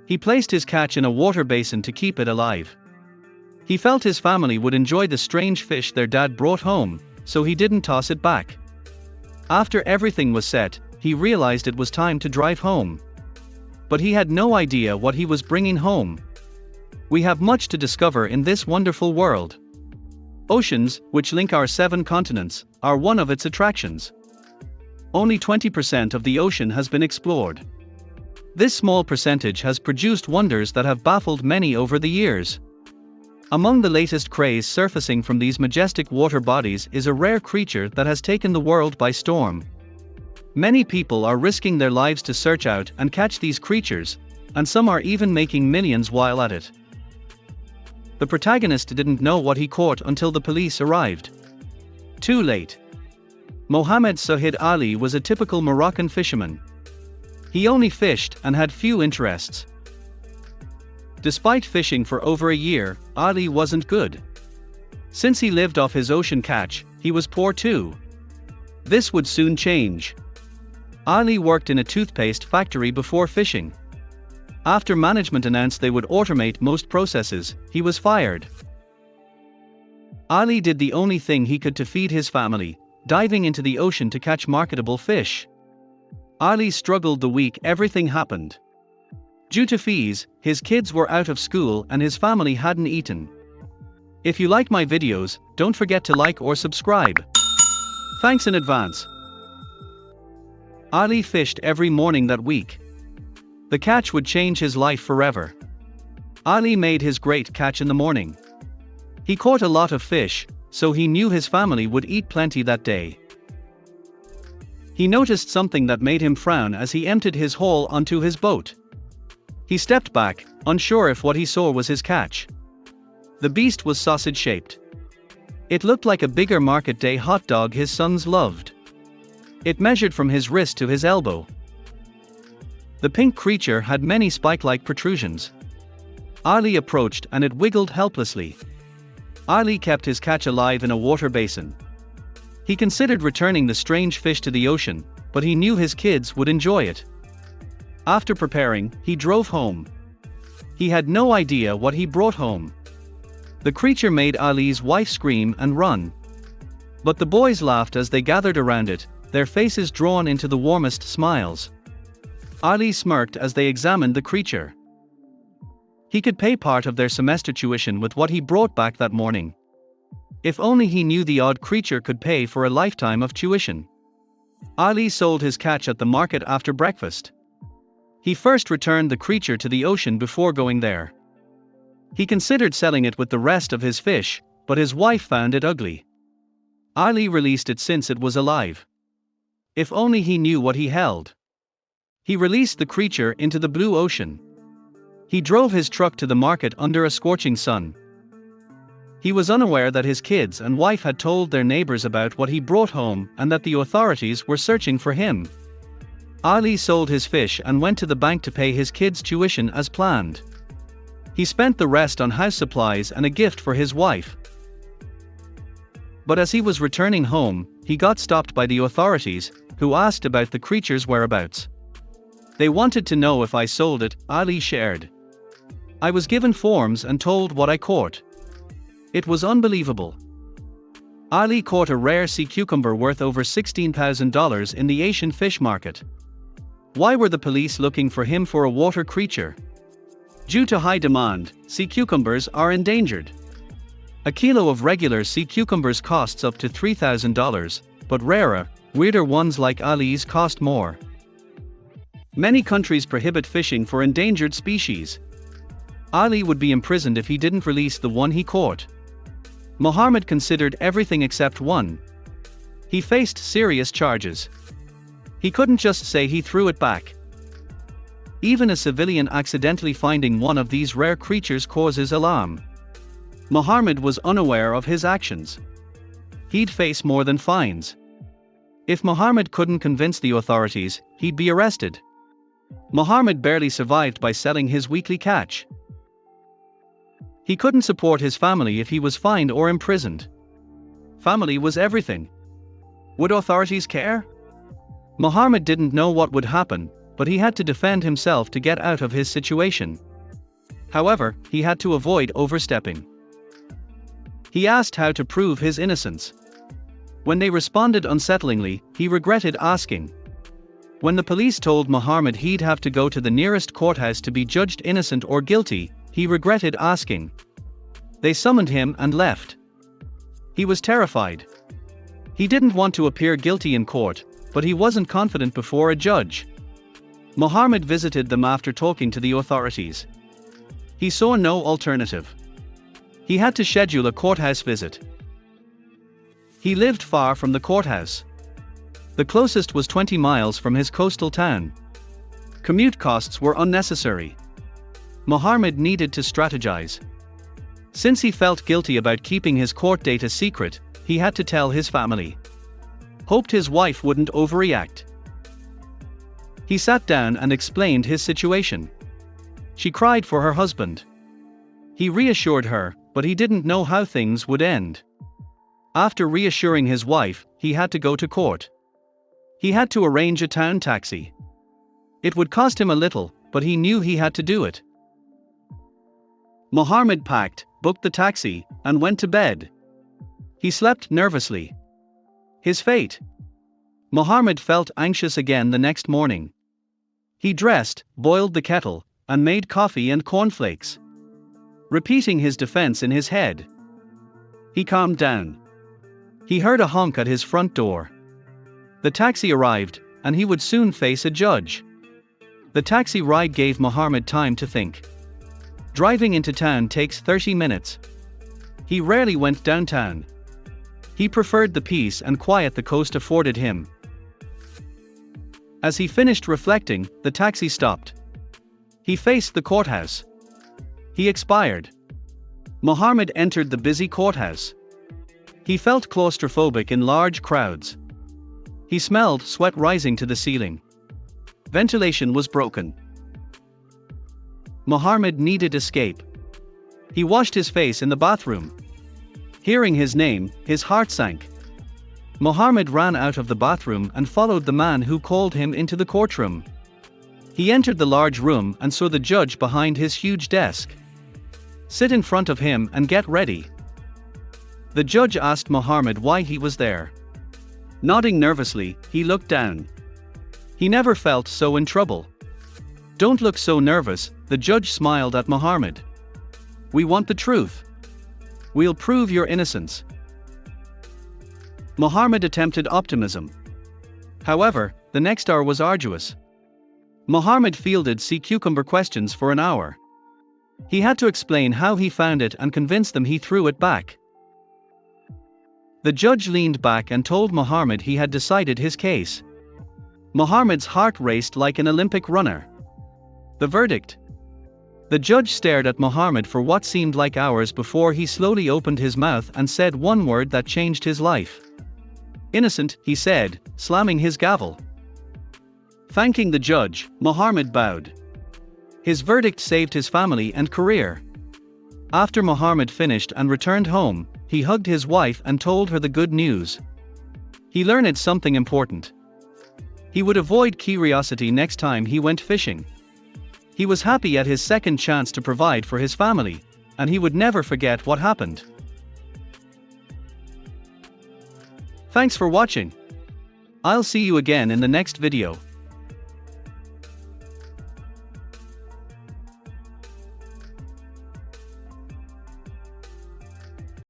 He placed his catch in a water basin to keep it alive. He felt his family would enjoy the strange fish their dad brought home, so he didn't toss it back. After everything was set, he realized it was time to drive home. But he had no idea what he was bringing home. We have much to discover in this wonderful world. Oceans, which link our 7 continents, are one of its attractions. Only 20% of the ocean has been explored. This small percentage has produced wonders that have baffled many over the years. Among the latest craze surfacing from these majestic water bodies is a rare creature that has taken the world by storm. Many people are risking their lives to search out and catch these creatures, and some are even making millions while at it. The protagonist didn't know what he caught until the police arrived. Too late. Mohammed Sahid Ali was a typical Moroccan fisherman. He only fished and had few interests. Despite fishing for over a year, Ali wasn't good. Since he lived off his ocean catch, he was poor too. This would soon change. Ali worked in a toothpaste factory before fishing. After management announced they would automate most processes, he was fired. Ali did the only thing he could to feed his family, diving into the ocean to catch marketable fish. Ali struggled the week everything happened. Due to fees, his kids were out of school and his family hadn't eaten. If you like my videos, don't forget to like or subscribe. Thanks in advance. Ali fished every morning that week. The catch would change his life forever. Ali made his great catch in the morning. He caught a lot of fish, so he knew his family would eat plenty that day. He noticed something that made him frown as he emptied his haul onto his boat. He stepped back, unsure if what he saw was his catch. The beast was sausage-shaped. It looked like a bigger market day hot dog his sons loved. It measured from his wrist to his elbow. The pink creature had many spike-like protrusions. Ali approached and it wiggled helplessly. Ali kept his catch alive in a water basin. He considered returning the strange fish to the ocean, but he knew his kids would enjoy it. After preparing, he drove home. He had no idea what he brought home. The creature made Ali's wife scream and run. But the boys laughed as they gathered around it, their faces drawn into the warmest smiles. Ali smirked as they examined the creature. He could pay part of their semester tuition with what he brought back that morning. If only he knew the odd creature could pay for a lifetime of tuition. Ali sold his catch at the market after breakfast. He first returned the creature to the ocean before going there. He considered selling it with the rest of his fish, but his wife found it ugly. Ali released it since it was alive. If only he knew what he held. He released the creature into the blue ocean. He drove his truck to the market under a scorching sun. He was unaware that his kids and wife had told their neighbors about what he brought home and that the authorities were searching for him. Ali sold his fish and went to the bank to pay his kids' tuition as planned. He spent the rest on house supplies and a gift for his wife. But as he was returning home, he got stopped by the authorities, who asked about the creature's whereabouts. They wanted to know if I sold it, Ali shared. I was given forms and told what I caught. It was unbelievable. Ali caught a rare sea cucumber worth over $16,000 in the Asian fish market. Why were the police looking for him for a water creature? Due to high demand, sea cucumbers are endangered. A kilo of regular sea cucumbers costs up to $3,000, but rarer, weirder ones like Ali's cost more. Many countries prohibit fishing for endangered species. Ali would be imprisoned if he didn't release the one he caught. Mohammed considered everything except one. He faced serious charges. He couldn't just say he threw it back. Even a civilian accidentally finding one of these rare creatures causes alarm. Mohammed was unaware of his actions. He'd face more than fines. If Mohammed couldn't convince the authorities, he'd be arrested. Mohammed barely survived by selling his weekly catch. He couldn't support his family if he was fined or imprisoned. Family was everything. Would authorities care? Mohammed didn't know what would happen, but he had to defend himself to get out of his situation. However, he had to avoid overstepping. He asked how to prove his innocence. When they responded unsettlingly, he regretted asking. When the police told Muhammad he'd have to go to the nearest courthouse to be judged innocent or guilty, he regretted asking. They summoned him and left. He was terrified. He didn't want to appear guilty in court, but he wasn't confident before a judge. Muhammad visited them after talking to the authorities. He saw no alternative. He had to schedule a courthouse visit. He lived far from the courthouse. The closest was 20 miles from his coastal town. Commute costs were unnecessary. Muhammad needed to strategize. Since he felt guilty about keeping his court date a secret, he had to tell his family. Hoped his wife wouldn't overreact. He sat down and explained his situation. She cried for her husband. He reassured her, but he didn't know how things would end. After reassuring his wife, he had to go to court. He had to arrange a town taxi. It would cost him a little, but he knew he had to do it. Muhammad packed, booked the taxi, and went to bed. He slept nervously. His fate. Muhammad felt anxious again the next morning. He dressed, boiled the kettle, and made coffee and cornflakes. Repeating his defense in his head. He calmed down. He heard a honk at his front door. The taxi arrived, and he would soon face a judge. The taxi ride gave Muhammad time to think. Driving into town takes 30 minutes. He rarely went downtown. He preferred the peace and quiet the coast afforded him. As he finished reflecting, the taxi stopped. He faced the courthouse. He expired. Muhammad entered the busy courthouse. He felt claustrophobic in large crowds. He smelled sweat rising to the ceiling. Ventilation was broken. Muhammad needed escape. He washed his face in the bathroom. Hearing his name, his heart sank. Muhammad ran out of the bathroom and followed the man who called him into the courtroom. He entered the large room and saw the judge behind his huge desk. Sit in front of him and get ready. The judge asked Muhammad why he was there. Nodding nervously, he looked down. He never felt so in trouble. Don't look so nervous, the judge smiled at Muhammad. We want the truth. We'll prove your innocence. Muhammad attempted optimism. However, the next hour was arduous. Muhammad fielded sea cucumber questions for an hour. He had to explain how he found it and convince them he threw it back. The judge leaned back and told Muhammad he had decided his case. Muhammad's heart raced like an Olympic runner. The verdict. The judge stared at Muhammad for what seemed like hours before he slowly opened his mouth and said one word that changed his life. Innocent, he said, slamming his gavel. Thanking the judge, Muhammad bowed. His verdict saved his family and career. After Muhammad finished and returned home, he hugged his wife and told her the good news. He learned something important. He would avoid curiosity next time he went fishing. He was happy at his second chance to provide for his family, and he would never forget what happened. Thanks for watching. I'll see you again in the next video.